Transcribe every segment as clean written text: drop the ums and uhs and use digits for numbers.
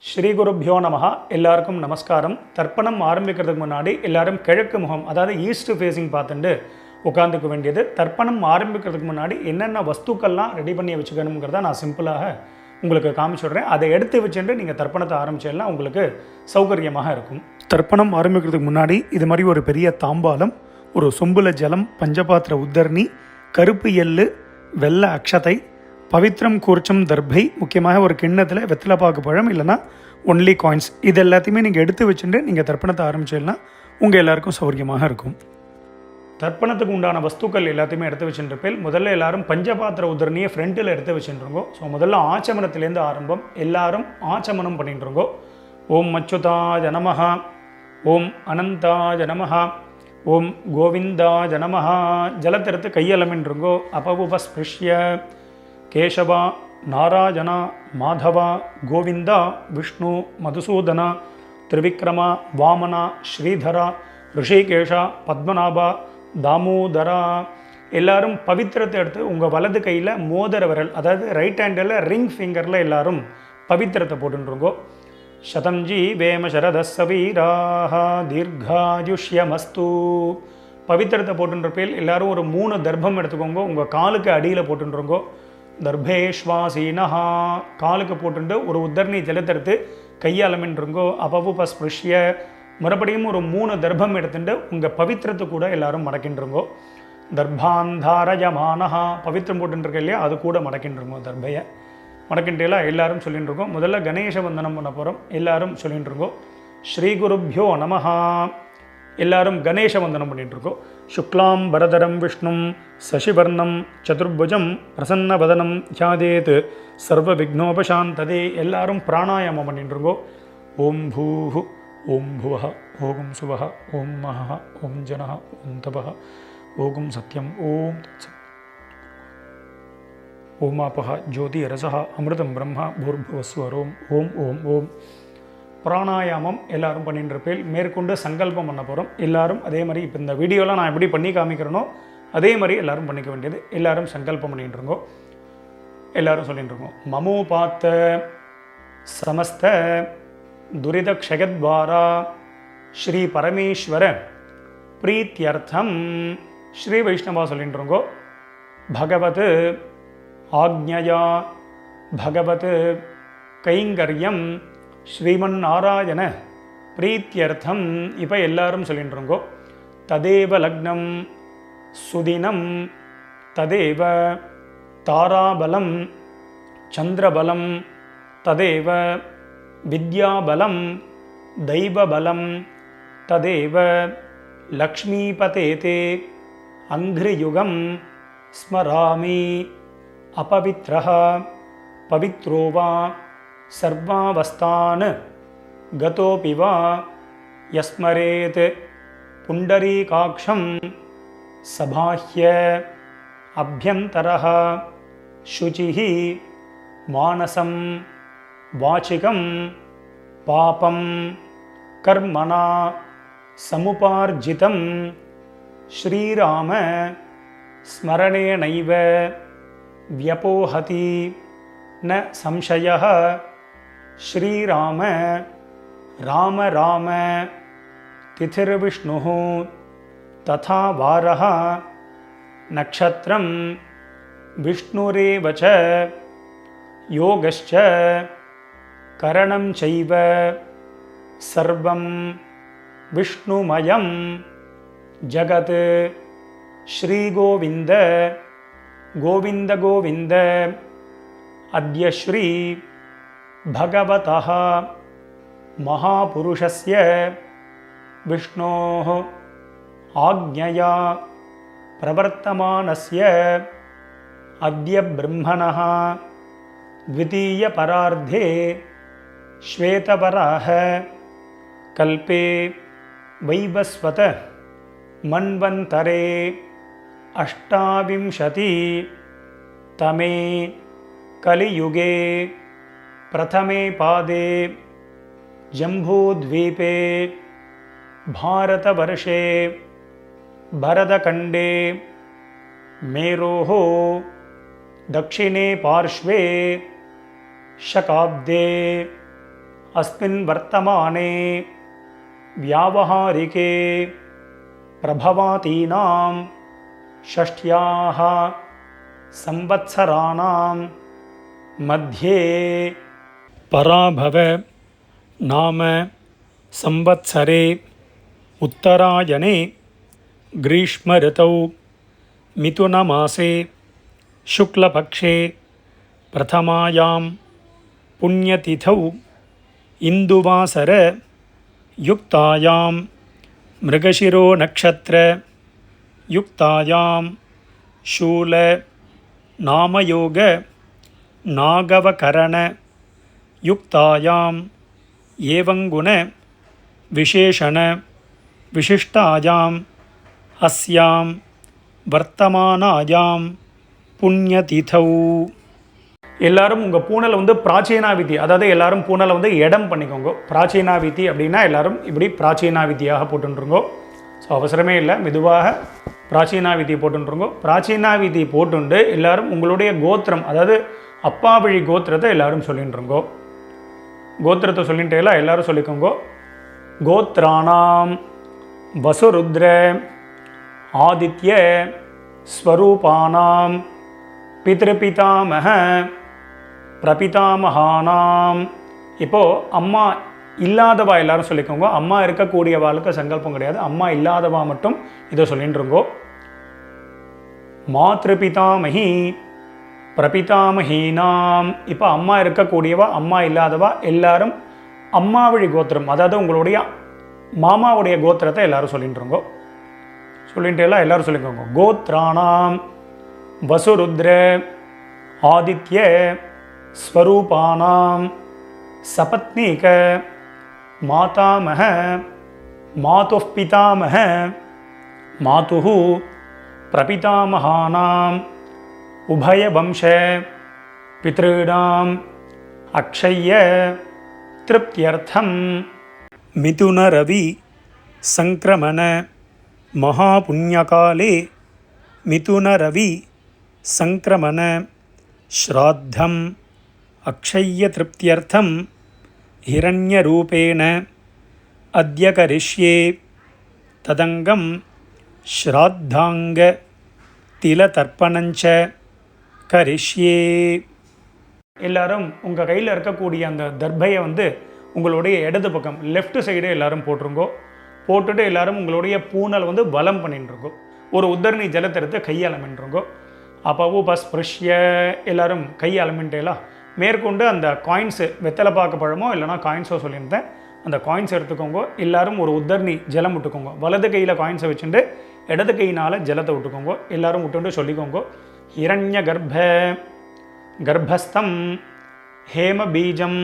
ஸ்ரீ குருப்யோ நமஹ. எல்லாருக்கும் நமஸ்காரம். தர்ப்பணம் ஆரம்பிக்கிறதுக்கு முன்னாடி எல்லாரும் கிழக்கு முகம், அதாவது ஈஸ்ட் ஃபேஸிங் பார்த்துட்டு உட்காந்துக்க வேண்டியது. தர்ப்பணம் ஆரம்பிக்கிறதுக்கு முன்னாடி என்னென்ன வஸ்துக்கள்லாம் ரெடி பண்ணி வச்சுக்கணுங்கிறத நான் சிம்பிளாக உங்களுக்கு காமிச்சுடுறேன். அதை எடுத்து வச்சுட்டு நீங்கள் தர்ப்பணத்தை ஆரம்பிச்சேன்னா உங்களுக்கு சௌகரியமாக இருக்கும். தர்ப்பணம் ஆரம்பிக்கிறதுக்கு முன்னாடி இது மாதிரி ஒரு பெரிய தாம்பாலம், ஒரு சொம்புல ஜலம், பஞ்சபாத்திர உத்தரணி, கருப்பு எள்ளு, வெள்ளை அக்ஷதை, பவித்ரம் கூர்ச்சம் தர்பை, முக்கியமாக ஒரு கிண்ணத்தில் வெத்தலைப்பாக்கு பழம் இல்லைனா ஒன்லி காயின்ஸ், இது எல்லாத்தையுமே நீங்கள் எடுத்து வச்சுட்டு நீங்கள் தர்ப்பணத்தை ஆரம்பிச்சிடலாம். உங்கள் எல்லாருக்கும் சௌகரியமாக இருக்கும். தர்ப்பணத்துக்கு உண்டான வஸ்துக்கள் எல்லாத்தையுமே எடுத்து வச்சுருப்பேன். முதல்ல எல்லாரும் பஞ்சபாத்திர உதரணியை ஃப்ரண்ட்டில் எடுத்து வச்சுருங்கோ. ஸோ முதல்ல ஆச்சமனத்திலேருந்து ஆரம்பம். எல்லாரும் ஆச்சமனம் பண்ணிட்டுருங்கோ. ஓம் அச்சுதாய நமஹ, ஓம் அனந்தாய நமஹ, ஓம் கோவிந்தாய நமஹ. ஜலத்திறத்து கையலமின்றுங்கோ. அபவுபஸ்பிருஷ்ய கேசவா நாராயணா மாதவா கோவிந்தா விஷ்ணு மதுசூதனா திரிவிக்ரமா வாமனா ஸ்ரீதரா ரிஷிகேஷா பத்மநாபா தாமோதரா. எல்லாரும் பவித்திரத்தை எடுத்து உங்கள் வலது கையில் மோதிர விரல், அதாவது ரைட் ஹேண்டில் ரிங் ஃபிங்கரில் எல்லாரும் பவித்திரத்தை போட்டுருங்கோ. சதம்ஜி வேம சரதசவீராக தீர்காயுஷ்யமஸ்து. பவித்திரத்தை போட்டுருப்பேல் எல்லாரும் ஒரு 3 தர்ப்பம் எடுத்துக்கோங்க. உங்கள் காலுக்கு அடியில் போட்டுருங்கோ. தர்பேஷ்வாசீனஹா, காலுக்கு போட்டுட்டு ஒரு உத்தரணி ஜலத்தெடுத்து கையாலமின்றுங்கோ. அபவுபஸ்பிருஷ்ய, மறுபடியும் ஒரு 3 தர்ப்பம் எடுத்துட்டு உங்கள் பவித்திரத்தை கூட எல்லாரும் மடக்கின்றுங்கோ. தர்பாந்தாரயமானஹா, பவித்திரம் போட்டுருக்க இல்லையா, அது கூட மடக்கின்றுங்கோ. தர்பையை மடக்கின்றலாம் எல்லாரும் சொல்லிட்டுருக்கோம். முதல்ல கணேச வந்தனம் பண்ண போகிறோம். எல்லாரும் சொல்லிட்டுருங்கோ. ஸ்ரீ குருப்யோ நமஹா. எல்லாரும் கணேச வந்தனம் பண்ணிட்டுருக்கோம். சுக்லாம் பரதரம் விஷ்ணும் சசிவர்ணம் சதுர்புஜம் பிரசன்னவதனம் தியாதேத் சர்வ விக்னோபசாந்ததே. எல்லாரும் பிராணாயாமம் பண்ணிட்டுருங்கோ. ஓம் பூஹு ஓம் புவஹ ஓம் சுவஹ ஓம் மஹ ஓம் ஜனஹ ஓம் தபஹ ஓம் சத்யம் ஓம் தத்சத் ஓமாபஹ ஜோதி ரசஹ அமிர்தம் பிரம்மா பூர்புவஸ்வரோம் ஓம் ஓம் ஓம். பிராணாயாமம் எல்லாரும் பண்ணிட்டு இருப்பேன். மேற்கொண்டு சங்கல்பம் பண்ண போகிறோம். எல்லாரும் அதே மாதிரி இப்போ இந்த வீடியோலாம் நான் எப்படி பண்ணி காமிக்கிறேனோ அதே மாதிரி எல்லாரும் பண்ணிக்க வேண்டியது. எல்லாரும் சங்கல்பம் பண்ணிட்டு இருக்கோம். எல்லாரும் சொல்லிட்டு இருக்கோம். மமோபாத்த சமஸ்த துரித க்ஷயத்வாரா ஸ்ரீ பரமேஸ்வர பிரீத்தியர்த்தம். ஸ்ரீ வைஷ்ணவா சொல்லிட்டு இருக்கோம். பகவத் ஆக்ஞயா பகவத் கைங்கரியம் ஸ்ரீமன் நாராயண பிரீத்தியர்த்தம். இப்போ எல்லாரும் சொல்லிட்டுருங்கோ. ததேவ லக்னம் சுதினம் ததேவ தாராபலம் சந்திரபலம் ததேவ வித்யாபலம் தெய்வபலம் ததேவ லக்ஷ்மீபதேதே அங்கிரியுகம் ஸ்மராமி அபவித்ரஹ பவித்ரோவா சர்வாவஸ்தான் கதோபி வா யஸ்மரேத் புண்டரீகாக்ஷம் சபாஹ்ய அப்யந்தரஹ சுசிஹி மானசம் வாச்சிகம் பாபம் கர்மணா சமுபார்ஜிதம் ஸ்ரீராம ஸ்மரணேனைவ வ்யபோஹதி ந சம்சயः. ஸ்ரீராம ராம ராம திதிர்விஷ்ணுः ததா வாரः நக்ஷத்ரம் விஷ்ணுரேவ ச யோகஸ்ச கரணம் சைவ சர்வம் விஷ்ணுமயம் ஜகத். ஸ்ரீகோவிந்த கோவிந்த கோவிந்த அத்ய ஸ்ரீ பகவதः மகாபுருஷஸ்ய விஷ்ணோः ஆக்ஞயா பிரவர்த்தமானஸ்ய அத்ய பிரம்மணः த்விதீய பரார்த்தே ஸ்வேதபராஹ கல்பே வைவஸ்வத மன்வந்தரே அஷ்டாவிம்சதி தமே கலியுகே பிரதமே பாதே ஜம்பூத்வீபே பாரதவர்ஷே பரதகண்டே மேரோஹோ दक्षिणे पार्श्वे शकाब्दे अस्मिन् वर्तमाने व्यावहारिके प्रभवातीनां षष्ट्याः संवत्सराणां मध्ये पराभव नाम संवत्सरे उत्तरायणे ग्रीष्म ऋतौ मिथुनमासे शुक्लपक्षे प्रथमायां पुण्यतिथौ इन्दुवासर युक्तायां मृगशिरो नक्षत्र युक्तायां शूल नामयोग नागवकरण युक्तायां एवंगुण विशेषण विशिष्टायां अस्यां वर्तमानायां पुण्यतिथौ. எல்லாரும் உங்கள் பூனலை வந்து பிராச்சீனாவிதி, அதாவது எல்லாரும் பூனலை வந்து இடம் பண்ணிக்கோங்க. பிராச்சீனாவிதி அப்படின்னா எல்லாரும் இப்படி பிராச்சீனாவிதியாக போட்டுருங்கோ. ஸோ அவசரமே இல்லை, மெதுவாக பிராச்சீனாவிதி போட்டுருங்கோ. பிராச்சீனாவிதி போட்டுண்டு எல்லாரும் உங்களுடைய கோத்திரம், அதாவது அப்பா வழி கோத்திரத்தை எல்லாரும் சொல்லிட்டுருங்கோ. கோத்திரத்தை சொல்லிட்டேலாம் எல்லாரும் சொல்லிக்கோங்க. கோத்ராணாம் வசுருத்ர ஆதித்ய ஸ்வரூபானாம் பித்ருபிதாமக பிரபிதாமகானாம். இப்போது அம்மா இல்லாதவா எல்லாரும் சொல்லிக்கோங்க. அம்மா இருக்கக்கூடியவாளுக்கு சங்கல்பம் கிடையாது, அம்மா இல்லாதவா மட்டும் இதை சொல்லிட்டுருங்கோ. மாத்ருபிதாமகி பிரபிதாமகீனாம். இப்போ அம்மா இருக்கக்கூடியவா அம்மா இல்லாதவா எல்லாரும் அம்மா வழி கோத்திரம், அதாவது உங்களுடைய மாமாவுடைய கோத்திரத்தை எல்லாரும் சொல்லிட்டுருங்கோ. சொல்லிட்டு எல்லாம் எல்லாரும் சொல்லிக்கோங்க. கோத்ராணாம் வசுருத்ர ஆதித்ய ஸ்வரூபானாம் சபத்னீக மாதாமக மாதுः பிதாமக மாதுः பிரபிதாமகானாம் உபயவம்ச பித்ருணாம் அக்ஷய்ய திருப்தியர்த்தம் மிதுனரவி சங்கிரமண महापुण्यकाले मिथुनरवि संक्रमण श्राद्धम् अक्षय्यतृप्त्यर्थं हिरण्यरूपेण अद्य करिष्ये तदंगं श्राद्धांग तिलतर्पणञ्च करिष्ये. எல்லாரும் உங்கள் கையில் இருக்கக்கூடிய அந்த தர்பையை வந்து உங்களுடைய இடது பக்கம் லெஃப்ட் சைடு எல்லாரும் போட்டுருங்கோ. போட்டுட்டு எல்லாரும் உங்களுடைய பூனல் வந்து வலம் பண்ணிட்டுருக்கோம். ஒரு உத்தரணி ஜலத்தை எடுத்து கையாளமின்றிருங்கோ. அப்போ உபஸ்பிருஷ்ய எல்லாரும் கையாளமின்ட்டேலாம் மேற்கொண்டு அந்த காயின்ஸு வெத்தலை பார்க்க பழமோ இல்லைனா காயின்ஸோ சொல்லியிருந்தேன், அந்த காயின்ஸை எடுத்துக்கோங்க. எல்லாரும் ஒரு உத்தரணி ஜலம் விட்டுக்கோங்க. வலது கையில் காயின்ஸை வச்சுட்டு இடது கையினால் ஜலத்தை விட்டுக்கோங்க. எல்லாரும் விட்டுட்டு சொல்லிக்கோங்க. ஹிரண்ய கர்ப்பஸ்தம் ஹேம பீஜம்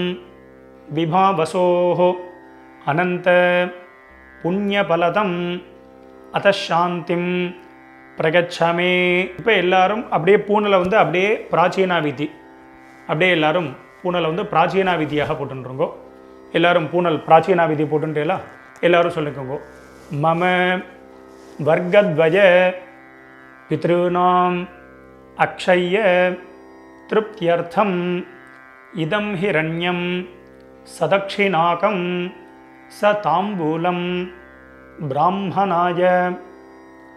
விபாவசோஹோ அனந்த புண்ணியபலதம் அதசாந்திம் பிரகச்சமே. இப்போ எல்லாரும் அப்படியே பூனலை வந்து அப்படியே பிராச்சீனாவிதி, அப்படியே எல்லாரும் பூனலை வந்து பிராச்சீனாவிதியாக போட்டுருங்கோ. எல்லாரும் பூனல் பிராச்சீனாவிதி போட்டுட்டேலாம் எல்லாரும் சொல்லிக்கோங்க. மம வர்க்கத்வய பித்ருணாம் அக்ஷய்ய திருப்தியர்த்தம் இதம் ஹிரண்யம் சதக்ஷிணாகம் ச தாம்பூலம் பிராமணாய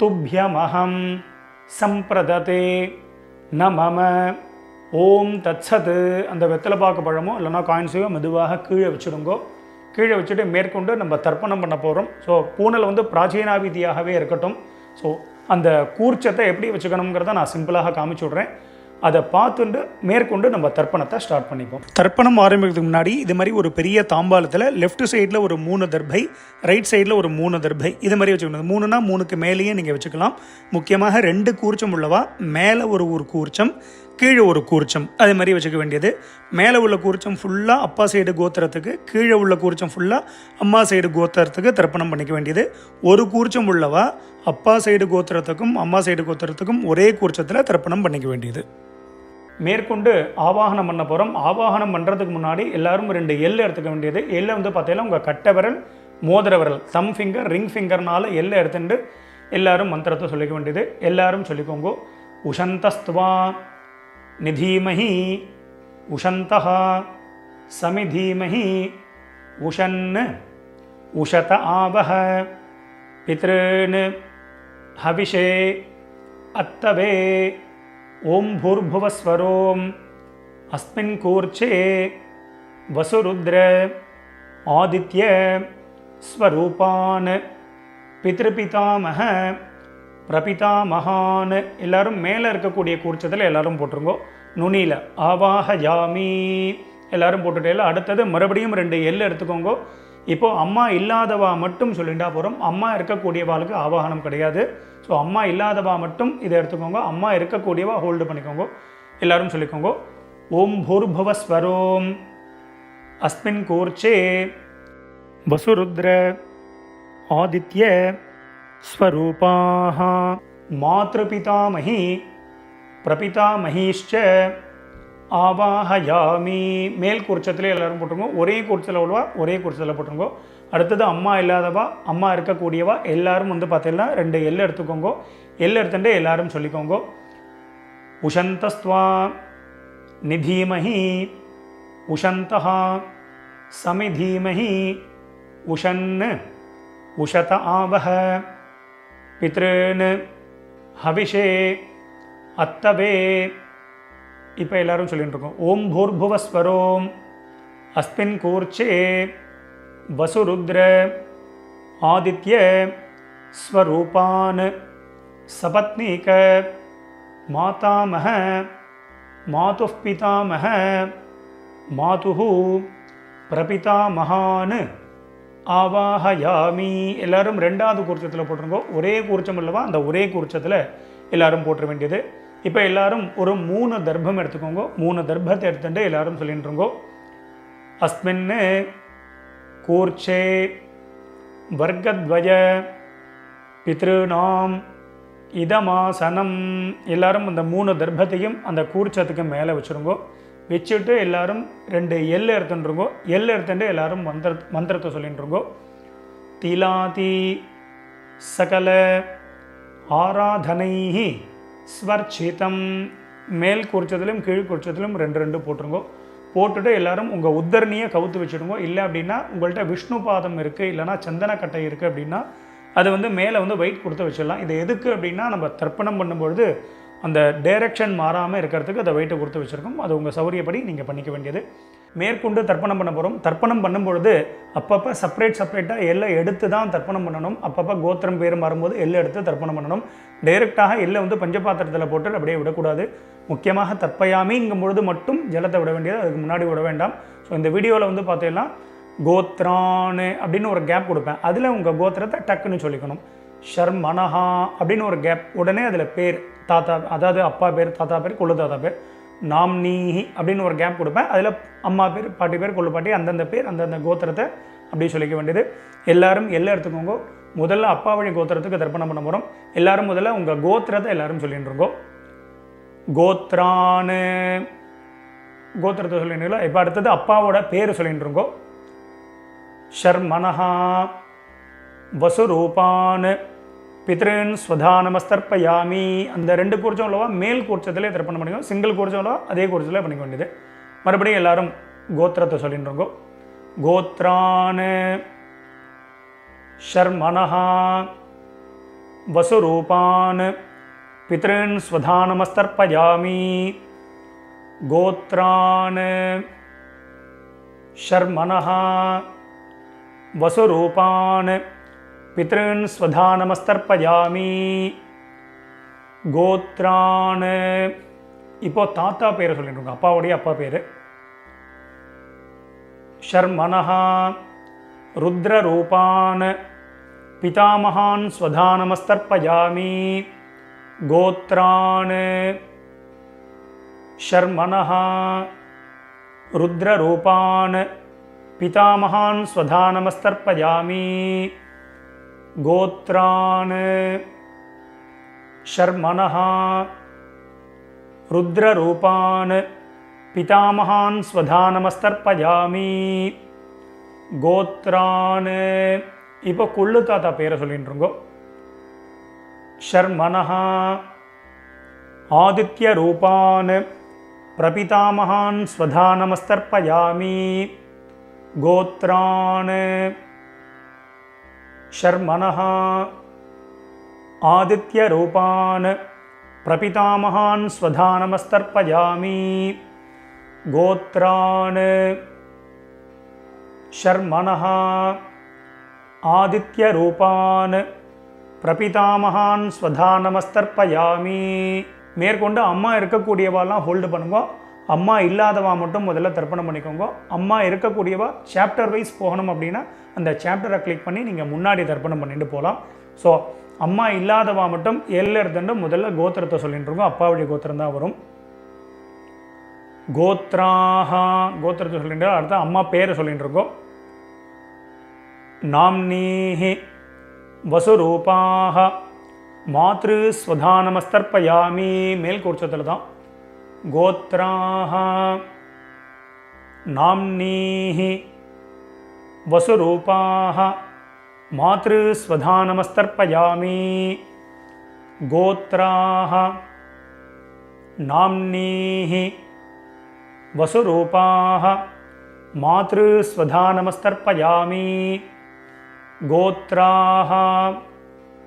துப்யமஹம் சம்பிரததே ந மம ஓம் தத்சத். அந்த வெத்தலை பாக்கு பழமோ இல்லைனா காயின்ஸையோ மெதுவாக கீழே வச்சுடுங்கோ. கீழே வச்சுட்டு மேற்கொண்டு நம்ம தர்ப்பணம் பண்ண போகிறோம். ஸோ பூனல் வந்து பிராச்சீனாவிதியாகவே இருக்கட்டும். ஸோ அந்த கூர்ச்சத்தை எப்படி வச்சுக்கணுங்கிறத நான் சிம்பிளாக காமிச்சு விட்றேன். அதை பார்த்துட்டு மேற்கொண்டு நம்ம தர்ப்பணத்தை ஸ்டார்ட் பண்ணிப்போம். தர்ப்பணம் ஆரம்பிக்கிறதுக்கு முன்னாடி இது மாதிரி ஒரு பெரிய தாம்பாளத்தில் லெஃப்ட் சைடில் ஒரு 3 தர்பை, ரைட் சைடில் ஒரு 3 தர்பை, இது மாதிரி வச்சுக்கணும். 3னா 3க்கு மேலேயே நீங்கள் வச்சுக்கலாம். முக்கியமாக 2 கூர்ச்சம் உள்ளவா மேலே ஒரு கூர்ச்சம், கீழே ஒரு கூர்ச்சம், அது மாதிரி வச்சுக்க வேண்டியது. மேலே உள்ள கூர்ச்சம் ஃபுல்லாக அப்பா சைடு கோத்திரத்துக்கு, கீழே உள்ள கூர்ச்சம் ஃபுல்லாக அம்மா சைடு கோத்திரத்துக்கு தர்ப்பணம் பண்ணிக்க வேண்டியது. ஒரு கூர்ச்சம் உள்ளவா அப்பா சைடு கோத்திரத்துக்கும் அம்மா சைடு கோத்திரத்துக்கும் ஒரே கூர்ச்சத்தில் தர்ப்பணம் பண்ணிக்க வேண்டியது. மேற்கொண்டு ஆவாகனம் பண்ண போகிறோம். ஆவாகனம் பண்ணுறதுக்கு முன்னாடி எல்லாரும் 2 எல் எடுத்துக்க வேண்டியது. எல்லை வந்து பார்த்தீங்கன்னா உங்கள் கட்டை விரல், மோதிர விரல், தம் ஃபிங்கர், ரிங் ஃபிங்கர்னால எல்லை எடுத்துட்டு எல்லாரும் மந்திரத்தை சொல்லிக்க வேண்டியது. எல்லாரும் சொல்லிக்கோங்க. உஷந்தஸ்துவா நிதீமஹி உஷந்தஹ சமிதீமஹி उषन् उषत आवह पितॄन् हविषे अत्तवे ओं भूर्भुवस्वरोम् अस्मिन् कूर्चे वसुरुद्र आदित्य स्वरूपान् पितृपितामह பிரபிதாமகான். எல்லாரும் மேலே இருக்கக்கூடிய கூர்ச்சத்தில் எல்லாரும் போட்டுருங்கோ. நுனியில் ஆவாஹயாமி எல்லாரும் போட்டுட்டே அடுத்தது மறுபடியும் 2 எல் எடுத்துக்கோங்க. இப்போது அம்மா இல்லாதவா மட்டும் சொல்லிட்டா போகிறோம். அம்மா இருக்கக்கூடியவாளுக்கு ஆவாகனம் கிடையாது. ஸோ அம்மா இல்லாதவா மட்டும் இதை எடுத்துக்கோங்க. அம்மா இருக்கக்கூடியவா ஹோல்டு பண்ணிக்கோங்க. எல்லாரும் சொல்லிக்கோங்க. ஓம் பூர்புவஸ்வரோம் அஸ்மின் கூர்ச்சே வசுருத்ர ஆதித்ய ஸ்வரூபாஹ மாத்ருபிதாமஹி பிரபிதாமஹீஷ்ச ஆவாஹயாமி. மேல் கூர்ச்சத்தில் எல்லாரும் போட்டுருங்க. ஒரே கூர்ச்சத்தில் உள்ளவா ஒரே கூர்ச்சத்தில் போட்டுருங்க. அடுத்தது அம்மா இல்லாதவா அம்மா இருக்கக்கூடியவா எல்லாரும் பார்த்தீங்கன்னா 2 எல் எடுத்துக்கோங்க. எல் எடுத்துட்டு எல்லாரும் சொல்லிக்கோங்க. உஷந்தஸ்துவா நிதீமஹி உஷந்தஹ சமிதீமஹி உஷன் உஷத ஆவஹ பித்ருன் ஹவிஷே அத்தவே. இப்போ எல்லாரும் சொல்லிட்டு இருக்கோம். ஓம் பூர்புவஸ்வரோம் அஸ்மின் கூர்ச்சே வசுருத்ர ஆதித்ய ஸ்வரூபான் சபத்னீக மாதாமஹ மாதுः பிதாமஹ மாதுः பிரபிதாமகான் ஆவாஹயாமி. எல்லாரும் 2வது கூர்ச்சத்தில் போட்டுருங்கோ. ஒரே கூர்ச்சம் இல்லவா அந்த ஒரே கூர்ச்சத்தில் எல்லாரும் போட்டுற வேண்டியது. இப்போ எல்லாரும் ஒரு 3 தர்ப்பம் எடுத்துக்கோங்க. 3 தர்ப்பத்தை எடுத்துட்டு எல்லாரும் சொல்லிட்டுருங்கோ. அஸ்மின் கூர்ச்சே வர்க்கத்வய பித்ருநாம் இதமாசனம். எல்லாரும் அந்த 3 தர்ப்பத்தையும் அந்த கூர்ச்சத்துக்கு மேலே வச்சுருங்கோ. வச்சுட்டு எல்லாரும் 2 எல் எடுத்துட்டுருங்கோ. எல் எடுத்துட்டு எல்லாரும் மந்திரத்தை சொல்லிட்டுருங்கோ. திலாதி சகல ஆராதனைஹி ஸ்வர்ச்சிதம். மேல் கூர்ச்சத்திலும் கீழ் கூர்ச்சத்திலும் 2 போட்டுருங்கோ. போட்டுட்டு எல்லாரும் உங்கள் உத்தரணியை கவுத்து வச்சுடுங்க. இல்லை அப்படின்னா உங்கள்கிட்ட விஷ்ணு பாதம் இருக்குது இல்லைனா சந்தனக்கட்டை இருக்குது அப்படின்னா அது மேலே வெயிட் கொடுத்து வச்சிடலாம். இது எதுக்கு அப்படின்னா நம்ம தர்ப்பணம் பண்ணும்பொழுது அந்த டைரக்ஷன் மாறாமல் இருக்கிறதுக்கு அதை வெயிட்டை கொடுத்து வச்சுருக்கோம். அது உங்கள் சௌரியப்படி நீங்கள் பண்ணிக்க வேண்டியது. மேற்கொண்டு தர்ப்பணம் பண்ண போகிறோம். தர்ப்பணம் பண்ணும்பொழுது அப்பப்போ செப்பரேட்டாக எல்லாம் எடுத்து தான் தர்ப்பணம் பண்ணணும். அப்பப்போ கோத்திரம் பேர் மாறும்போது எல்லாம் எடுத்து தர்ப்பணம் பண்ணணும். டைரெக்டாக எல்லாம் பஞ்சபாத்திரத்தில் போட்டு அப்படியே விடக்கூடாது. முக்கியமாக தர்ப்பயாமிங்கும் பொழுது மட்டும் ஜலத்தை விட வேண்டியது, அதுக்கு முன்னாடி விட வேண்டாம். ஸோ இந்த வீடியோவில் பார்த்தீங்கன்னா கோத்ரான்னு அப்படின்னு ஒரு கேப் கொடுப்பேன். அதில் உங்கள் கோத்திரத்தை டக்குன்னு சொல்லிக்கணும். ஷர்மனஹா அப்படின்னு ஒரு கேப், உடனே அதில் பேர் தாத்தா, அதாவது அப்பா பேர், தாத்தா பேர், கொள்ளு தாத்தா பேர். நாம்னீஹி அப்படின்னு ஒரு கேப் கொடுப்பேன். அதில் அம்மா பேர், பாட்டி பேர், கொள்ளு பாட்டி, அந்தந்த பேர், அந்தந்த கோத்திரத்தை அப்படி சொல்லிக்க வேண்டியது. எல்லாரும் எல்லாம் எடுத்துக்கோங்க. முதல்ல அப்பா வழி கோத்திரத்துக்கு தர்ப்பணம் பண்ண போகிறோம். எல்லாரும் முதல்ல உங்கள் கோத்திரத்தை எல்லாரும் சொல்லிட்டு இருக்கோம். கோத்ரான்னு கோத்திரத்தை சொல்லிட்டுங்களா. இப்போ அடுத்தது அப்பாவோட பேர் சொல்லிட்டு இருக்கோம். ஷர்மனஹா வசுரூபான் பித்ருன் ஸ்வதானமஸ்தர்ப்பயாமி. அந்த 2 கூர்ச்சம் உள்ளவா மேல் கூர்ச்சத்திலே தர்ப்பணம் பண்ணிக்கோ. சிங்கிள் கூர்ச்சம் உள்ளவா அதே கூர்ச்சத்தில் பண்ணிக்க வேண்டியது. மறுபடியும் எல்லாரும் கோத்திரத்தை சொல்லிட்டுருங்கோ. கோத்ரான் ஷர்மனஹா வசுரூபான் பித்ருன் ஸ்வதானமஸ்தர்ப்பயாமி. கோத்ரான் ஷர்மனஹா வசுரூபான் பித்ருன் ஸ்வதானமஸ்தர்ப்பயாமி. கோத்ரான். இப்போ தாத்தா பேரை சொல்லிட்டுருங்க. அப்பாவுடைய அப்பா பேர். ஷர்மனஹா ருத்ரரூபான் பிதாமகான் ஸ்வதானமஸ்தர்ப்பயாமி. கோத்ரான் ஷர்மனஹா ருத்ரரூபான் பிதாமகான் ஸ்வதானமஸ்தர்ப்பயாமி. கோத்ரான் ஷர்மனஹா ருத்ரரூபான் பிதாமகான் ஸ்வதானமஸ்தர்ப்பயாமி. கோத்ரான். இப்போ கொள்ளு தாத்தா பேரை சொல்லிட்டுருங்கோ. ஷர்மனஹா ஆதித்ய ரூபான் பிரபிதாமகான் ஸ்வதானமஸ்தர்ப்பயாமி. கோத்ரான் ஷர்மணः ஆதித்யரூபான் பிரபிதாமகான் ஸ்வதானமஸ்தர்ப்பயாமி. கோத்ரான் ஷர்மணः ஆதித்யரூபான் பிரபிதாமகான் ஸ்வதானமஸ்தர்ப்பயாமி. மேற்கொண்டு அம்மா இருக்கக்கூடியவாலாம் ஹோல்டு பண்ணுங்க, அம்மா இல்லாதவா மட்டும் முதல்ல தர்ப்பணம் பண்ணிக்கோங்க. அம்மா இருக்கக்கூடியவா சாப்டர் வைஸ் போகணும் அப்படின்னா அந்த சாப்டரை கிளிக் பண்ணி நீங்கள் முன்னாடி தர்ப்பணம் பண்ணிட்டு போகலாம். ஸோ அம்மா இல்லாதவா மட்டும் எல்ல இருந்துட்டு முதல்ல கோத்திரத்தை சொல்லிட்டு இருக்கோம். அப்பா வழி கோத்திரம் தான் வரும். கோத்ராஹா கோத்திரத்தை சொல்லிட்டு அடுத்த அம்மா பேரை சொல்லிட்டு இருக்கோம். நாம்னீஹி வசுரூபாஹ மாத்ரு ஸ்வதானமஸ்தர்ப்பயாமி. மேல் கோட்சத்தில் தான். கோத்ராஹ நாம்னீஹி வசுரூபாஹ மாத்ரு ஸ்வதானமஸ்தர்ப்பயாமி. கோத்ராஹ நாம்னீஹி வசுரூபாஹ மாத்ரு ஸ்வதானமஸ்தர்ப்பயாமி. கோத்ராஹ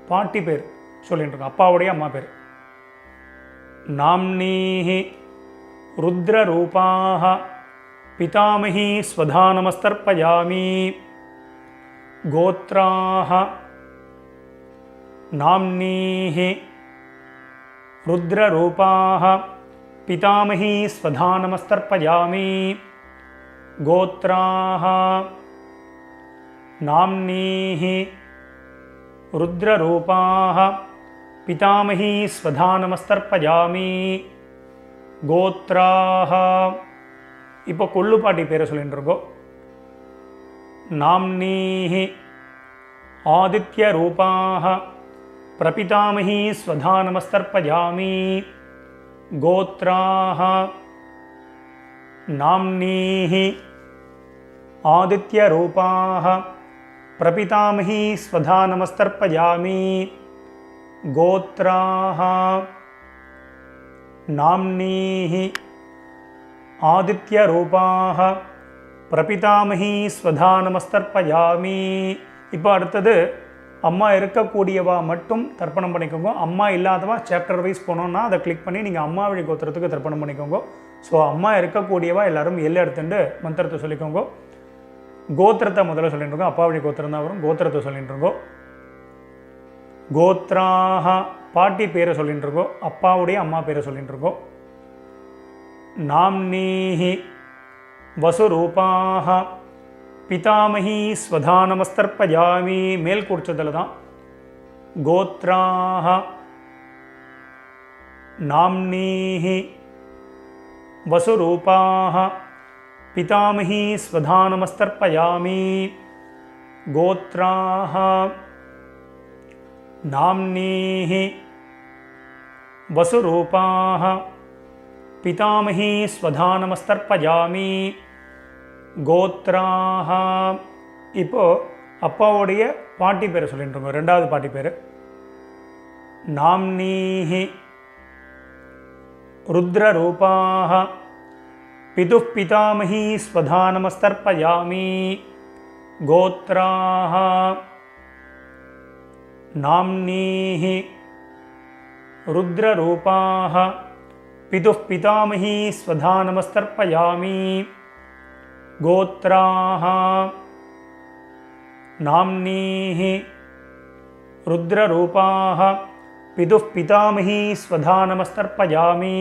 பாட்டி பேர் சொல்லிட்டு இருக்கோம், அப்பாவுடைய அம்மா பேர். நாம்னீஹி ருத்ரரூபாஹ பிதாமஹி ஸ்வதானமஸ்தர்ப்பயாமி. கோத்ராஹ நாம்னீஹி ருத்ரரூபாஹ பிதாமஹி ஸ்வதானமஸ்தர்ப்பயாமி. கோத்ராஹ நாம்னீஹி ருத்ரரூபாஹ பிதாமஹி ஸ்வதானமஸ்தர்ப்பயாமி. கோத்ராஹ இப்போ கொள்ளுப்பாட்டி பேரை சொல்லிட்டு இருக்கோம். நாம்னீஹி ஆதித்யரூபாஹ பிரபிதாமஹி ஸ்வதானமஸ்தர்ப்பயாமி. கோத்ராஹ நாம்னீஹி ஆதித்யரூபாஹ பிரபிதாமஹி ஸ்வதானமஸ்தர்ப்பயாமி. கோத்ராஹ நாம்னீஹி ஆதித்யரூபாஹ பிரபிதாமஹி ஸ்வதானமஸ்தர்ப்பயாமி. இப்போ அடுத்தது அம்மா இருக்கக்கூடியவா மட்டும் தர்ப்பணம் பண்ணிக்கோங்க. அம்மா இல்லாதவா சாப்டர் வைஸ் போனோன்னா அதை கிளிக் பண்ணி நீங்கள் அம்மா வழி கோத்திரத்துக்கு தர்ப்பணம் பண்ணிக்கோங்க. ஸோ அம்மா இருக்கக்கூடியவா எல்லாரும் எல்லை எடுத்துட்டு மந்திரத்தை சொல்லிக்கோங்க. கோத்திரத்தை முதல்ல சொல்லிட்டு இருக்கோம். அப்பா வழி கோத்திரம் தான் வரும். கோத்திரத்தை சொல்லிட்டு இருக்கோம். கோத்ராஹ பாட்டி பேரை சொல்லிட்டு இருக்கோம், அப்பாவுடைய அம்மா பேரை சொல்லிட்டு இருக்கோம். நாம்னீஹி வசுரூபாஹ பிதாமஹி ஸ்வதானமஸ்தர்ப்பயாமி. மேல் கூர்ச்சத்தில் தான். கோத்ராஹ நாம்னீஹி வசுரூபாஹ பிதாமஹி ஸ்வதானமஸ்தர்ப்பயாமி. கோத்ராஹ நாம்னீஹி வசுரூபாஹ பிதாமஹி ஸ்வதானமஸ்தர்ப்பயாமி. கோத்ராஹ இப்போ அப்பாவுடைய பாட்டி பேரை சொல்லிட்டு இருக்கோம். ரெண்டாவது பாட்டி பேர். நாம்னீஹி ருத்ரரூபாஹ பிதுः பிதாமஹி ஸ்வதானமஸ்தர்ப்பயாமி. கோத்ராஹ நாம்னீஹி ருத்ரரூபாஹ பிதுः பிதாமஹி ஸ்வதானமஸ்தர்ப்பயாமி. கோத்ராஹ நாம்னீஹி ருத்ரரூபாஹ பிதுः பிதாமஹி ஸ்வதானமஸ்தர்ப்பயாமி.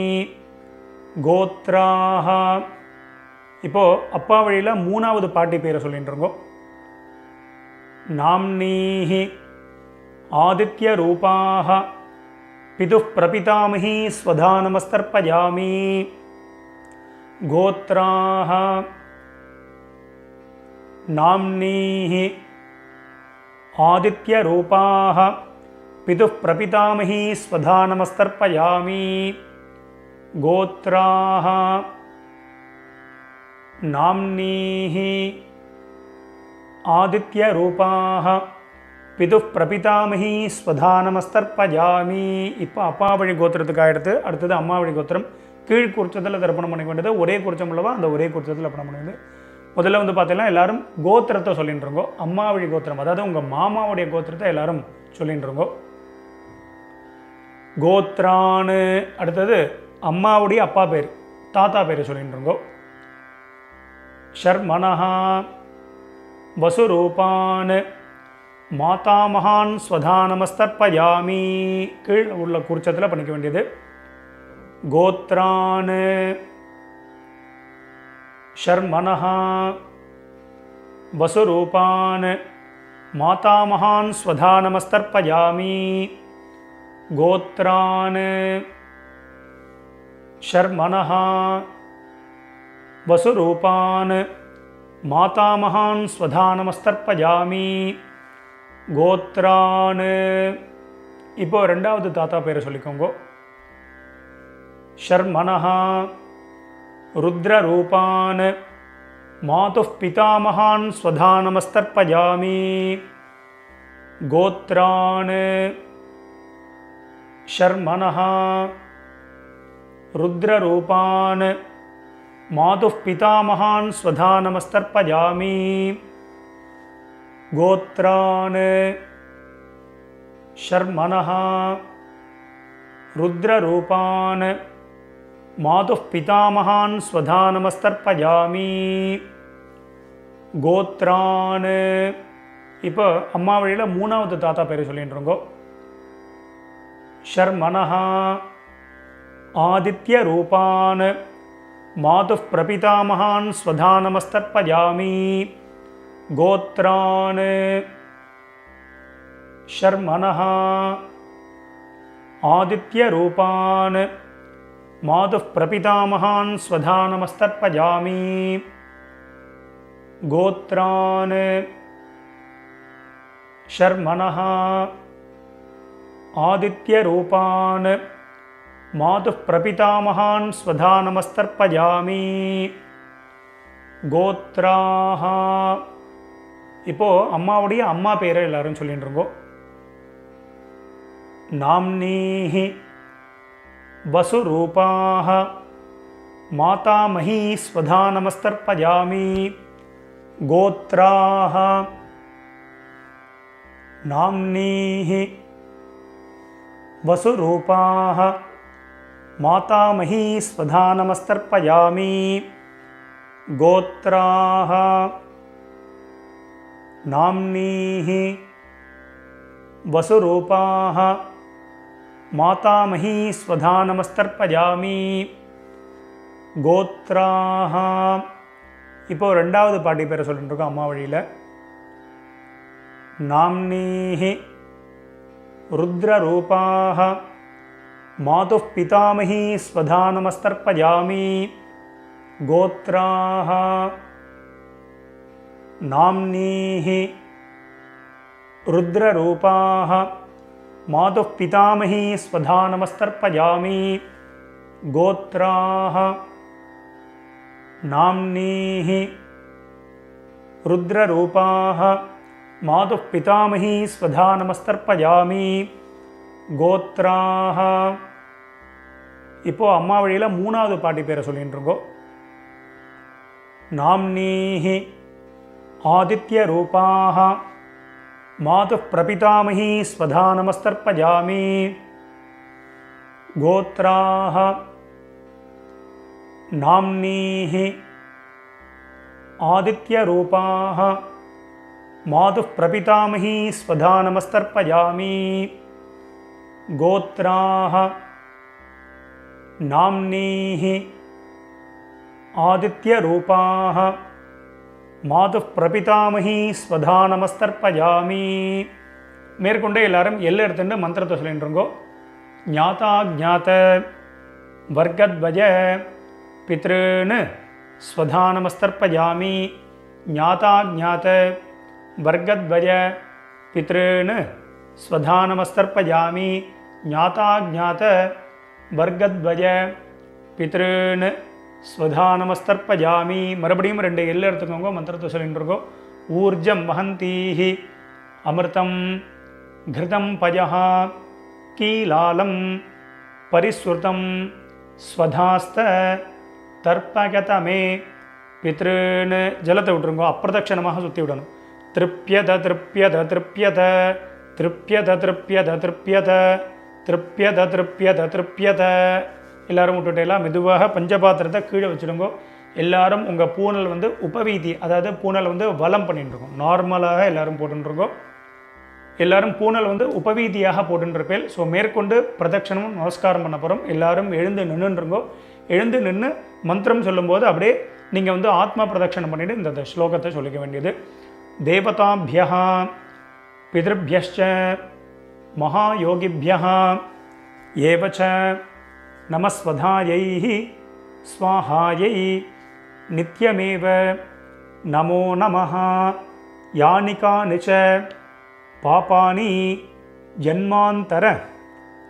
கோத்ராஹ இப்போ அப்பா வழியில் மூணாவது பாட்டி பேரை சொல்லிட்டு இருக்கோம். நாம்னீஹி ஆதித்யரூபாஹ பிதுः பிரபிதாமஹி ஸ்வதானமஸ்தர்ப்பயாமி. கோத்ராஹ நாம்னீஹி ஆதித்யரூபாஹ பிதுः பிரபிதாமஹி ஸ்வதானமஸ்தர்ப்பயாமி. கோத்ராஹ நாம்னீஹி ஆதித்யரூபாஹ பிதுः பிரபிதாமஹி ஸ்வதானமஸ்தர்ப்பயாமி. இப்போ அப்பா வழி கோத்திரத்துக்கு ஆகிடுது. அடுத்தது அம்மா வழி கோத்திரம். கீழ் குறிச்சத்தில் தர்ப்பணம் பண்ணிக்க வேண்டியது. ஒரே குறிச்சம் உள்ளவா அந்த ஒரே குறிச்சத்தில் தர்ப்பணம் பண்ணியது. முதல்ல வந்து பார்த்தீங்கன்னா எல்லாரும் கோத்திரத்தை சொல்லிட்டுருங்கோ. அம்மா வழி கோத்திரம், அதாவது உங்கள் மாமாவுடைய கோத்திரத்தை எல்லாரும் சொல்லிட்டுருங்கோ. கோத்ரான்னு. அடுத்தது அம்மாவுடைய அப்பா பேர், தாத்தா பேர் சொல்லிட்டுருங்கோ. ஷர்மனஹா வசுரூபான் மாதாமகான் ஸ்வதானமஸ்தர்ப்பயாமி. கீழ் உள்ள குறிச்சத்தில் பண்ணிக்க வேண்டியது. கோத்ரான் ஷர்மனஹா வசுரூபான் மாதாமகான் ஸ்வதானமஸ்தர்ப்பயாமி. கோத்ரான் ஷர்மனஹா வசுரூபான் மாதாமகான் ஸ்வதானமஸ்தர்ப்பயாமி. கோத்ரான். இப்போ ரெண்டாவது தாத்தா பேரை சொல்லிக்கோங்க. ஷர்மனஹா ருத்ரரூபான் மாதுப் பிதாமகான் ஸ்வதானமஸ்தர்ப்பயாமி. கோத்ரான் ஷர்மனஹா ருத்ரரூபான் மாதுப் பிதாமகான் ஸ்வதானமஸ்தர்ப்பயாமி. கோத்ரான் ஷர்மனஹா ருத்ரரூபான் மாதுப் பிதாமகான் ஸ்வதானமஸ்தர்ப்பயாமி. கோத்ரான். இப்போ அம்மா வழியில் மூணாவது தாத்தா பேர் சொல்லிட்டுருங்கோ. ஷர்மனஹா ஆதித்ய ரூபான் மாதுப் பிரபிதாமகான் ஸ்வதானமஸ்தர்ப்பயாமி. கோத்ரான் ஷர்மனஹா ஆதித்ய ரூபான் மாதுப் பிரபிதாமகான் ஸ்வதானமஸ்தர்ப்பயாமி. கோத்ரான் ஷர்மனஹா ஆதித்ய ரூபான் மாதுப் பிரபிதாமகான் ஸ்வதானமஸ்தர்ப்பயாமி. கோத்ராஹா. இப்போது அம்மாவுடைய அம்மா பேரை எல்லாரும் சொல்லிட்டு இருக்கோம். நாம்னீஹி வசுரூபாஹ மாதாமஹீ ஸ்வதானமஸ்தர்ப்பயாமி. கோத்ராஹ நாம்னீஹி வசுரூபாஹ மாதாமஹீ ஸ்வதானமஸ்தர்ப்பயாமி. கோத்ராஹ நாம்னீஹி வசுரூபாஹ மாதாமஹீ ஸ்வதானமஸ்தர்ப்பயாமி. கோத்ராஹ. இப்போது ரெண்டாவது பாட்டி பேரை சொல்லிட்டு இருக்கோம் அம்மா வழியில். நாம்னீஹி ருத்ரரூபாஹ மாதுப் பிதாமஹீ ஸ்வதானமஸ்தர்ப்பயாமி. கோத்ராஹ நாம்னீஹி ருத்ரரூபாஹ மாதுப் பிதாமஹீ ஸ்வதானமஸ்தர்ப்பயாமி. கோத்ராஹ நாம்னீஹி ருத்ரரூபாஹ மாதுப் பிதாமஹீ ஸ்வதானமஸ்தர்ப்பயாமி. கோத்ராஹ. இப்போது அம்மா வழியில் மூணாவது பாட்டி பேரை சொல்லிட்டு இருக்கோம். நாம்னீஹி ஆதித்ய ரூபாஹ மாதுப் பிரபிதாமஹீ ஸ்வதானமஸ்தர்ப்பயாமி. கோத்ராஹ நாம்னீஹி ஆதித்ய ரூபாஹ மாதுப் பிரபிதாமஹீ ஸ்வதானமஸ்தர்ப்பயாமி. கோத்ராஹ நாம்னீஹி ஆதித்ய ரூபாஹ மாதுப் பிரபிதாமஹீ ஸ்வதானமஸ்தர்ப்பயாமி. மேற்கொண்டே எல்லாரும் எல்லை எடுத்துட்டு மந்திரத்தை சொல்லிட்டுருங்கோ. ஞாதா ஜாத வர்கத்வஜ பித்ருன்னு ஸ்வதானமஸ்தர்ப்பயாமி. ஞாதா ஜாத வர்கத்வஜ பித்ருன்னு ஸ்வதானமஸ்தர்ப்பயாமி. ஞாதா ஜாத வர்கத்வஜ பித்ருன்னு ஸ்வதானமஸ்தர்ப்பயாமி. மறுபடியும் ரெண்டு எல்லை எடுத்துக்கோங்க, மந்திரத்தை சொல்லிட்டு இருக்கோம். ஊர்ஜம் வஹந்தீஹி அமிர்தம் கிருதம் பஜஹ கீலாலம் பரிஸ்ருதம் ஸ்வதாஸ்த தர்ப்பகதமே பித்ருன்னு ஜலத்தை விட்டுருங்கோ. அப்பிரதட்சணமாக சுற்றி விடணும். திருப்பியத திருப்பியத திருப்பியத திருப்பியத திருப்பியத திருப்பியத திருப்பியத திருப்பியத திருப்பியத. எல்லாரும் விட்டுட்டேலாம் மெதுவாக பஞ்சபாத்திரத்தை கீழே வச்சுடுங்கோ. எல்லாரும் உங்கள் பூனல் வந்து உபவீதி, அதாவது பூனல் வந்து வலம் பண்ணிட்டுருக்கோம். நார்மலாக எல்லாரும் போட்டுருக்கோம். எல்லாரும் பூனல் வந்து உபவீதியாக போட்டுருப்பேன். ஸோ மேற்கொண்டு பிரதட்சணமும் நமஸ்காரம் பண்ண போகிறோம். எல்லாரும் எழுந்து நின்றுருங்கோ. எழுந்து நின்று மந்திரம் சொல்லும்போது அப்படியே நீங்கள் வந்து ஆத்மா பிரதட்சணம் பண்ணிவிட்டு இந்த ஸ்லோகத்தை சொல்லிக்க வேண்டியது. தேவதாபியா பிதృभ्यश्च மகாயோகிभ्यः ஏவச்ச நமஸ்வதாயை ஸ்வாஹாயை நித்யமேவ நமோ நமः. யானிகானி ச பாபானி ஜன்மாந்தர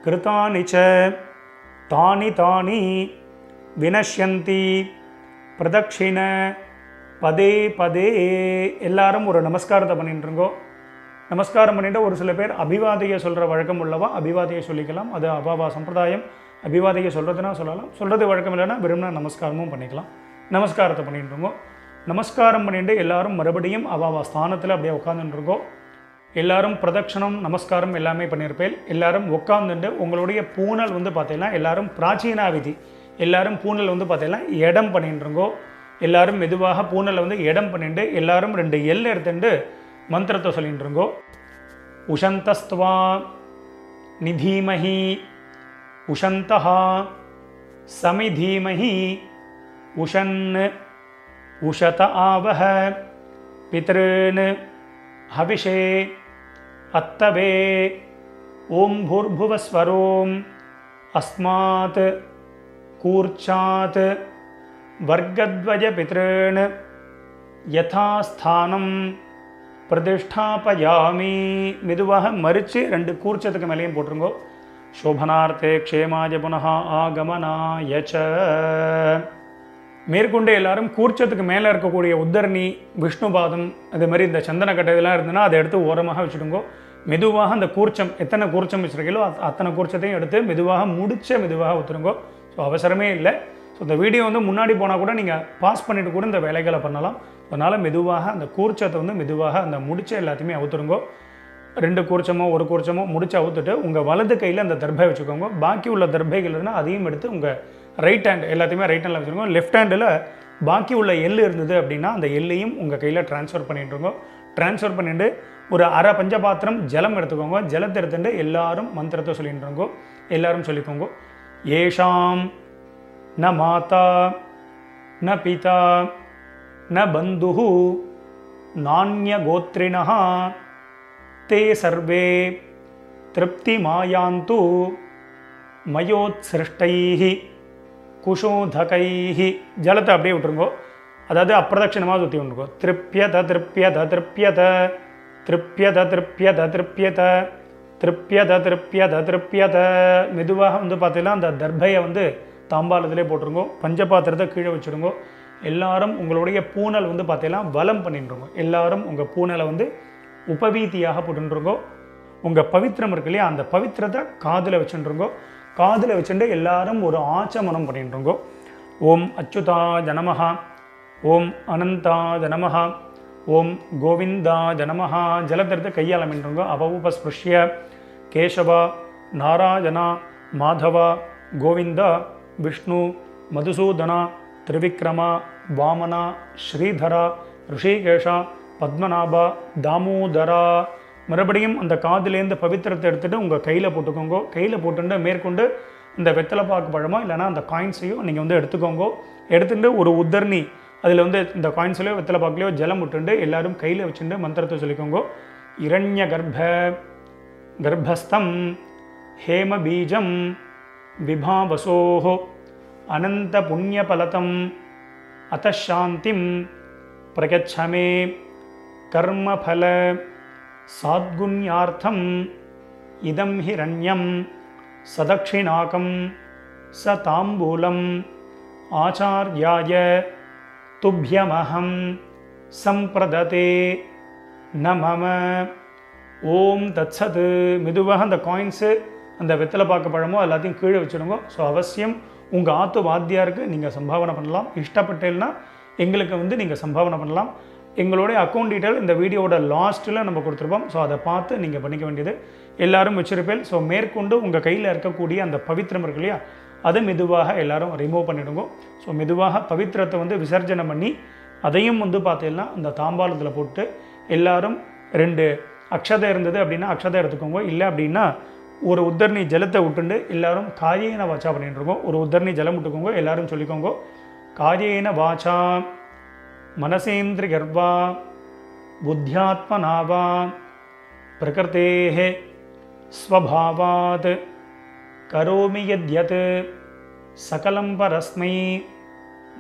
கிருதானி ச தானி தானி வினஷ்யந்தி பிரதட்சிண பதே பதே. எல்லாரும் ஒரு நமஸ்காரத்தை பண்ணிட்டுருங்கோ. நமஸ்காரம் பண்ணிட்டு ஒரு சில பேர் அபிவாதையை சொல்கிற வழக்கம் உள்ளவா அபிவாதையை சொல்லிக்கலாம். அது அபாவா சம்பிரதாயம். அபிவாதையை சொல்கிறதுனா சொல்லலாம், சொல்கிறது வழக்கம் இல்லைன்னா விரும்பினா நமஸ்காரமும் பண்ணிக்கலாம். நமஸ்காரத்தை பண்ணிட்டுருங்கோ. நமஸ்காரம் பண்ணிட்டு எல்லாரும் மறுபடியும் அபாவா ஸ்தானத்தில் அப்படியே உட்காந்துட்டுருக்கோம். எல்லாரும் பிரதட்சணம் நமஸ்காரம் எல்லாமே பண்ணியிருப்பேன். எல்லாரும் உட்காந்துட்டு உங்களுடைய பூனல் வந்து பார்த்தீங்கன்னா எல்லாரும் பிராச்சீனா விதி, எல்லாரும் பூனல் வந்து பார்த்தீங்கன்னா இடம் பண்ணிட்டுருங்கோ. எல்லாரும் மெதுவாக பூனலை வந்து இடம் பண்ணிட்டு எல்லாரும் 2 எல் எடுத்துட்டு மந்திரத்தை சொல்லிட்டுருங்கோ. உஷந்தஸ்துவா நிதீமஹி உஷந்தஹா சமிதீமஹி உஷன் உஷத ஆவஹ பித்ருன் ஹவிஷே அத்தவே ஓம் பூர்புவஸ்வரோம் அஸ்மாத் கூர்ச்சாத் வர்க்கத்வய பித்ருன் யதாஸ்தானம் பிரதிஷ்டாபயாமி. மெதுவாக மறித்து 2 கூர்ச்சத்துக்கு மேலேயும் போட்டுருங்கோ. சோபனார்த்தே க்ஷேமாய புனः ஆகமனாய ச. மேற்கொண்டு எல்லாரும் கூர்ச்சத்துக்கு மேலே இருக்கக்கூடிய உத்தரணி விஷ்ணுபாதம் அது மாதிரி இந்த சந்தனக்கட்டை இதெல்லாம் இருந்ததுன்னா அதை எடுத்து ஓரமாக வச்சுடுங்கோ. மெதுவாக அந்த கூர்ச்சம் எத்தனை கூர்ச்சம் வச்சுருக்கீங்களோ அத்தனை கூர்ச்சத்தையும் எடுத்து மெதுவாக மெதுவாக ஊற்றுருங்கோ. ஸோ அவசரமே இல்லை. ஸோ இந்த வீடியோ வந்து முன்னாடி போனால் கூட நீங்கள் பாஸ் பண்ணிவிட்டு கூட இந்த வேலைகளை பண்ணலாம். அதனால் மெதுவாக அந்த கூர்ச்சத்தை வந்து மெதுவாக அந்த முடிச்ச எல்லாத்தையுமே அவுத்துருங்கோ. 2 கூர்ச்சமோ 1 கூர்ச்சமோ முடிச்சு அவுத்துட்டு உங்கள் வலது கையில் அந்த தர்பை வச்சுக்கோங்க. பாக்கி உள்ள தர்பைகள் இருந்தால் அதையும் எடுத்து உங்கள் ரைட் ஹேண்ட் எல்லாத்தையுமே ரைட் ஹேண்டில் வச்சுருக்கோங்க. லெஃப்ட் ஹேண்டில் பாக்கி உள்ள எள் இருந்தது அப்படின்னா அந்த எள்ளையும் உங்கள் கையில் ட்ரான்ஸ்ஃபர் பண்ணிட்டுருங்கோ. ட்ரான்ஸ்ஃபர் பண்ணிவிட்டு ஒரு அரை பஞ்சபாத்திரம் ஜலம் எடுத்துக்கோங்க. ஜலத்தை எடுத்துட்டு எல்லாரும் மந்திரத்தை சொல்லிட்டுருங்கோ. எல்லாரும் சொல்லிக்கோங்க. ஏஷாம் ந மாதா ந பிதா ந பந்துஹு நான்ய கோத்ரிணஹ தே சர்வே திருப்தி மாயாந்து மயோத்சிருஷ்டைஹி குஷோதகைஹி. ஜலத்தை அப்படியே விட்டுருங்கோ. அதாவது அப்பிரதட்சணமாக சுற்றி விட்டுருங்கோ. திருப்பியத திருப்பியத திருப்பியத திருப்பியத திருப்பியத திருப்பியத திருப்பியத திருப்பியத திருப்பியத. மெதுவாக வந்து பார்த்தீங்கன்னா அந்த தர்பையை வந்து தாம்பாளத்திலே போட்டுருங்கோ. பஞ்சபாத்திரத்தை கீழே வச்சுருங்கோ. எல்லாரும் உங்களுடைய பூனல் வந்து பார்த்தீங்கன்னா வலம் பண்ணிட்டுருங்கோ. எல்லாரும் உங்கள் பூனலை வந்து உபவீதியாக போட்டுருங்கோ. உங்கள் பவித்திரம் இருக்கு இல்லையா அந்த பவித்திரத்தை காதில் வச்சுருங்கோ. காதில் வச்சுட்டு எல்லாரும் ஒரு ஆச்சமனம் பண்ணிட்டுருங்கோ. ஓம் அச்சுதாய நமஹ, ஓம் அனந்தாய நமஹ, ஓம் கோவிந்தாய நமஹ. ஜலத்திரத்தை கையால் பண்ணிட்டுருங்கோ. அபவுபஸ்பிருஷ்ய கேசவா நாராயணா மாதவா கோவிந்தா விஷ்ணு மதுசூதனா திரிவிக்ரமா வாமனா ஸ்ரீதரா ரிஷிகேஷா பத்மநாபா தாமோதரா. மறுபடியும் அந்த காதிலேருந்து பவித்திரத்தை எடுத்துகிட்டு உங்கள் கையில் போட்டுக்கோங்க. கையில் போட்டுட்டு மேற்கொண்டு இந்த வெத்தலைப்பாக்கு பழமோ இல்லைனா அந்த காயின்ஸையும் நீங்கள் வந்து எடுத்துக்கோங்க. எடுத்துகிட்டு ஒரு உத்தரணி அதில் வந்து இந்த காயின்ஸ்லையோ வெத்தலைப்பாக்குலையோ ஜலம் விட்டுண்டு எல்லாரும் கையில் வச்சுட்டு மந்திரத்தை சொல்லிக்கோங்க. இரண்ய கர்ப்பஸ்தம் ஹேம பீஜம் விபாவசோஹோ அனந்த புண்ணியபலதம் அத்தசாந்திம் பிரகச்சமே கர்மபல சாத்குண்யார்த்தம் இதம் ஹிரண்யம் சதக்ஷிணாகம் ச தாம்பூலம் ஆச்சார்யாய துப்யமஹம் சம்பிரததே நமம. ஓம் தத்சத். மெதுவாக அந்த காயின்ஸு அந்த வெத்தலை பாக்கு பழமோ எல்லாத்தையும் கீழே வச்சுடுங்க. ஸோ அவசியம் உங்கள் ஆத்து வாத்தியாருக்கு நீங்கள் சம்பாவனை பண்ணலாம். இஷ்டப்பட்டேன்னா எங்களுக்கு வந்து நீங்கள் சம்பாவனை பண்ணலாம். எங்களுடைய அக்கௌண்ட் டீட்டெயில் இந்த வீடியோவோட லாஸ்ட்டில் நம்ம கொடுத்துருப்போம். ஸோ அதை பார்த்து நீங்கள் பண்ணிக்க வேண்டியது. எல்லாரும் வச்சிருப்பேன். ஸோ மேற்கொண்டு உங்கள் கையில் இருக்கக்கூடிய அந்த பவித்திரம் இருக்கு இல்லையா, அதை மெதுவாக எல்லாரும் ரிமூவ் பண்ணிவிடுங்க. ஸோ மெதுவாக பவித்திரத்தை வந்து விசர்ஜனை பண்ணி அதையும் வந்து பார்த்தீங்கன்னா அந்த தாம்பாளத்தில் போட்டு எல்லாரும் 2 அக்ஷதை இருந்தது அப்படின்னா அக்ஷதை எடுத்துக்கோங்க. இல்லை அப்படின்னா ஒரு உத்தரணி ஜலத்தை விட்டுண்டு எல்லாரும் காரியேன வாச்சா பண்ணிட்டு இருக்கோம். ஒரு உத்தரணி ஜலம் விட்டுக்கோங்க. எல்லாரும் சொல்லிக்கோங்க, காரியேன வாச்சா மனசேந்திர கர்வா புத்தியாத்மனாவா பிரகிருதேஹ ஸ்வபாவாத் கரோமி யத்யத் சகலம் பரஸ்மை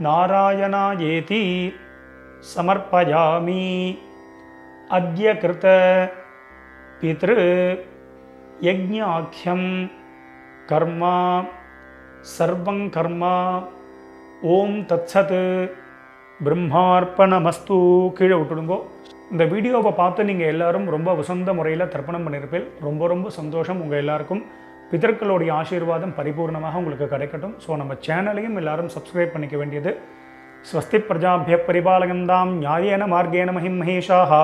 நாராயணாயேதி சமர்ப்பயாமி அத்ய கிருத பித்ரு யஜ்ஞாக்யம் கர்மா சர்வங் கர்மா ஓம் தத்சத் பிரம்மார்ப்பணமஸ்து. கீழே விட்டுடுங்கோ. இந்த வீடியோவை பார்த்து நீங்கள் எல்லாரும் ரொம்ப வசந்த முறையில் தர்ப்பணம் பண்ணியிருப்பேன். ரொம்ப ரொம்ப சந்தோஷம். உங்கள் எல்லாருக்கும் பிதர்களுடைய ஆசீர்வாதம் பரிபூர்ணமாக உங்களுக்கு கிடைக்கட்டும். ஸோ நம்ம சேனலையும் எல்லாரும் சப்ஸ்கிரைப் பண்ணிக்க வேண்டியது. ஸ்வஸ்தி பிரஜாபிய பரிபாலகந்தாம் நியாயேன மார்கேன மஹிம் மகேஷாக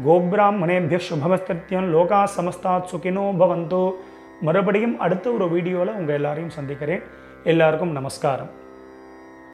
கோபிராமணேபிய சுபமஸ்தத்யம் லோகா சமஸ்தாத் சுகினோ பவந்தோ. மறுபடியும் அடுத்த ஒரு வீடியோவில் உங்கள் எல்லாரையும் சந்திக்கிறேன். எல்லாருக்கும் நமஸ்காரம்.